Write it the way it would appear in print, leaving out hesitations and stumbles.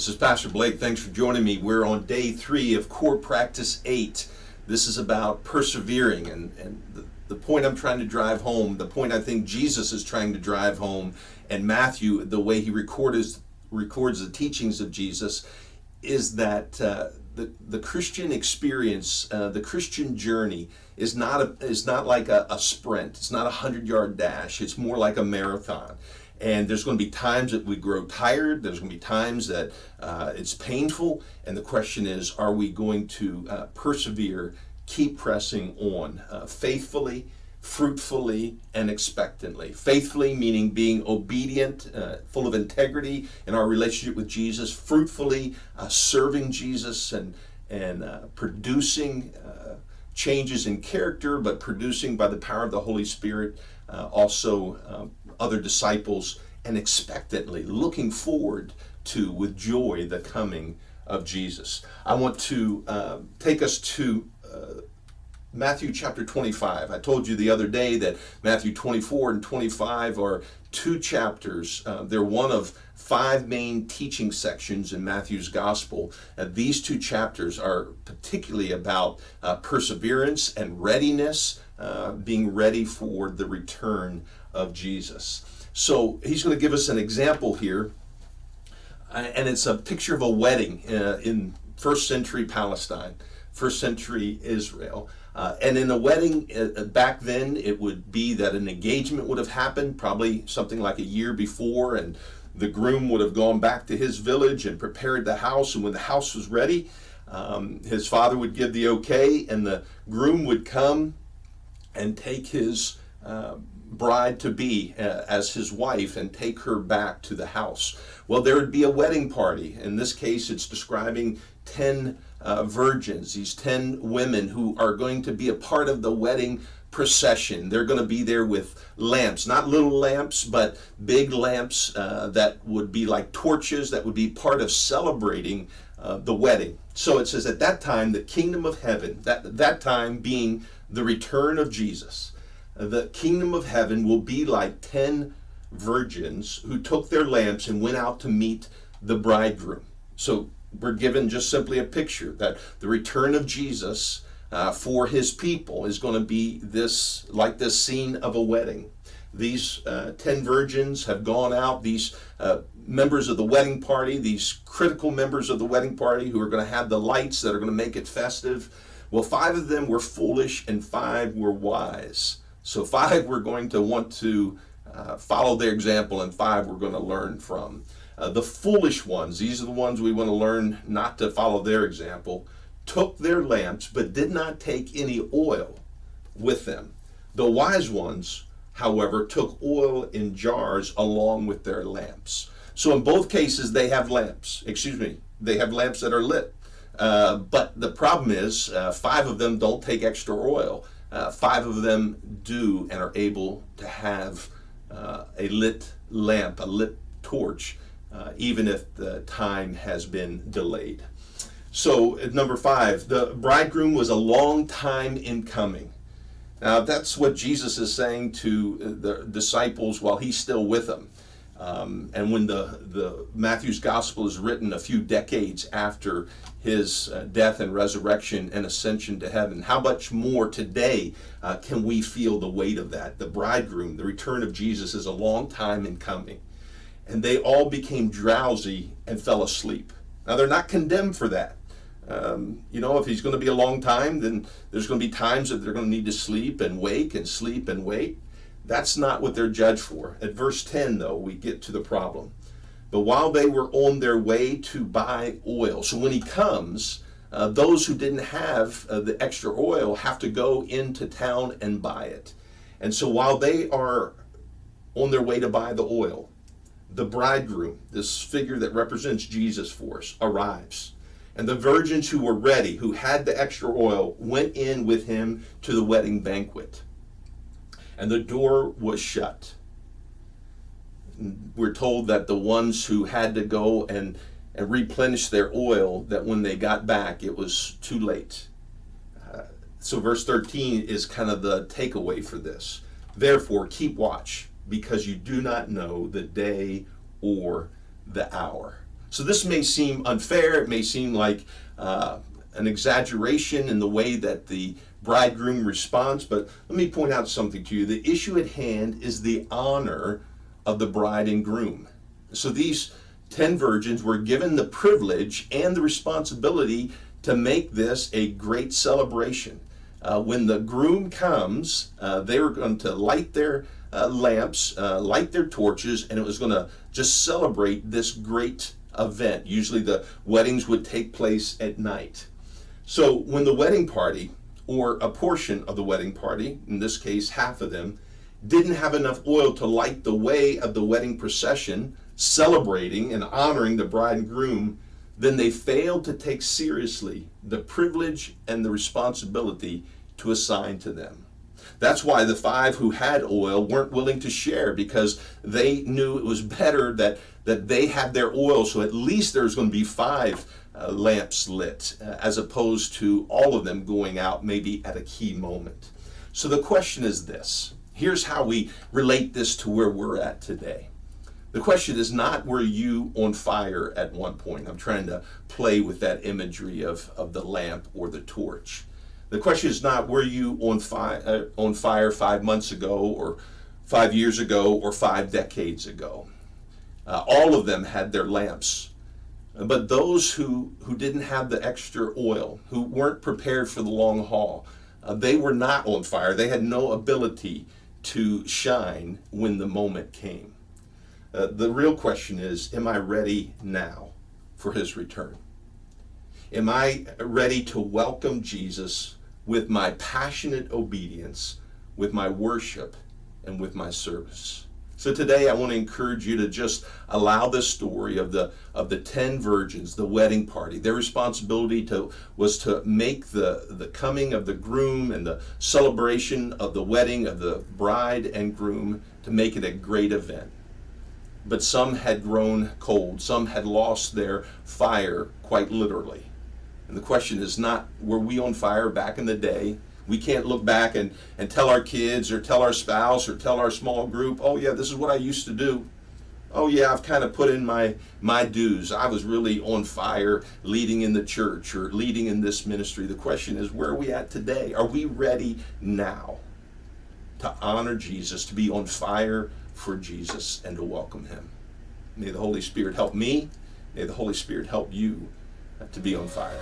This is Pastor Blake. Thanks for joining me. We're on day 3 of Core Practice 8. This is about persevering, and the point I'm trying to drive home, the point I think Jesus is trying to drive home, and Matthew, the way he records the teachings of Jesus, is that the Christian experience, the Christian journey is not like a sprint. It's not a 100-yard dash. It's more like a marathon. And there's going to be times that we grow tired. There's going to be times that it's painful. And the question is, are we going to persevere, keep pressing on faithfully, fruitfully, and expectantly? Faithfully meaning being obedient, full of integrity in our relationship with Jesus. Fruitfully serving Jesus and producing changes in character, but producing by the power of the Holy Spirit also other disciples, and expectantly looking forward to, with joy, the coming of Jesus. I want to take us to Matthew chapter 25. I told you the other day that Matthew 24 and 25 are 2 chapters. They're one of 5 main teaching sections in Matthew's gospel. These 2 chapters are particularly about perseverance and readiness, being ready for the return of Jesus. So he's going to give us an example here, and it's a picture of a wedding in first century Palestine, first century Israel. And in a wedding back then, it would be that an engagement would have happened probably something like a year before, and the groom would have gone back to his village and prepared the house, and when the house was ready, his father would give the okay, and the groom would come and take his bride-to-be as his wife and take her back to the house. Well, there would be a wedding party. In this case, it's describing 10 virgins, these 10 women who are going to be a part of the wedding procession. They're going to be there with lamps, not little lamps, but big lamps that would be like torches, that would be part of celebrating the wedding. So it says at that time, the kingdom of heaven, that time being the return of Jesus, the kingdom of heaven will be like 10 virgins who took their lamps and went out to meet the bridegroom. So we're given just simply a picture that the return of Jesus for his people is going to be this scene of a wedding. These 10 virgins have gone out, these members of the wedding party, these critical members of the wedding party who are going to have the lights that are going to make it festive. Well, 5 of them were foolish and 5 were wise. So 5 were going to want to follow their example, and 5 were going to learn from. The foolish ones, these are the ones we want to learn not to follow their example, took their lamps but did not take any oil with them. The wise ones, however, took oil in jars along with their lamps. So in both cases, they have lamps. They have lamps that are lit. But the problem is 5 of them don't take extra oil. 5 of them do and are able to have a lit lamp, a lit torch, even if the time has been delayed. So at number 5, the bridegroom was a long time in coming. Now that's what Jesus is saying to the disciples while he's still with them. And when the Matthew's gospel is written a few decades after his death and resurrection and ascension to heaven, how much more today can we feel the weight of that? The bridegroom, the return of Jesus, is a long time in coming. And they all became drowsy and fell asleep. Now they're not condemned for that. If he's going to be a long time, then there's going to be times that they're going to need to sleep and wake and sleep and wake. That's not what they're judged for. At verse 10, though, we get to the problem. But while they were on their way to buy oil, so when he comes, those who didn't have the extra oil have to go into town and buy it. And so while they are on their way to buy the oil, the bridegroom, this figure that represents Jesus for us, arrives. And the virgins who were ready, who had the extra oil, went in with him to the wedding banquet. And the door was shut. We're told that the ones who had to go and replenish their oil, that when they got back, it was too late. So verse 13 is kind of the takeaway for this. Therefore, keep watch, because you do not know the day or the hour. So this may seem unfair. It may seem like an exaggeration in the way that the bridegroom responds, but let me point out something to you. The issue at hand is the honor of the bride and groom. So these 10 virgins were given the privilege and the responsibility to make this a great celebration. When the groom comes, they were going to light their lamps, light their torches, and it was going to just celebrate this great event. Usually the weddings would take place at night. So when the wedding party, or a portion of the wedding party, in this case half of them, didn't have enough oil to light the way of the wedding procession, celebrating and honoring the bride and groom, then they failed to take seriously the privilege and the responsibility to assign to them. That's why the 5 who had oil weren't willing to share, because they knew it was better that they had their oil, so at least there's going to be 5 lamps lit, as opposed to all of them going out maybe at a key moment. So the question is this. Here's how we relate this to where we're at today. The question is not, were you on fire at one point? I'm trying to play with that imagery of the lamp or the torch. The question is not, were you on fire 5 months ago, or 5 years ago, or 5 decades ago. All of them had their lamps. But those who didn't have the extra oil, who weren't prepared for the long haul, they were not on fire. They had no ability to shine when the moment came. The real question is, am I ready now for his return? Am I ready to welcome Jesus with my passionate obedience, with my worship, and with my service? So today I want to encourage you to just allow this story of the 10 virgins, the wedding party. Their responsibility was to make the coming of the groom and the celebration of the wedding of the bride and groom, to make it a great event. But some had grown cold. Some had lost their fire, quite literally. And the question is not, were we on fire back in the day? We can't look back and tell our kids, or tell our spouse, or tell our small group, oh yeah, this is what I used to do. Oh yeah, I've kind of put in my dues. I was really on fire leading in the church or leading in this ministry. The question is, where are we at today? Are we ready now to honor Jesus, to be on fire for Jesus, and to welcome him? May the Holy Spirit help me. May the Holy Spirit help you to be on fire.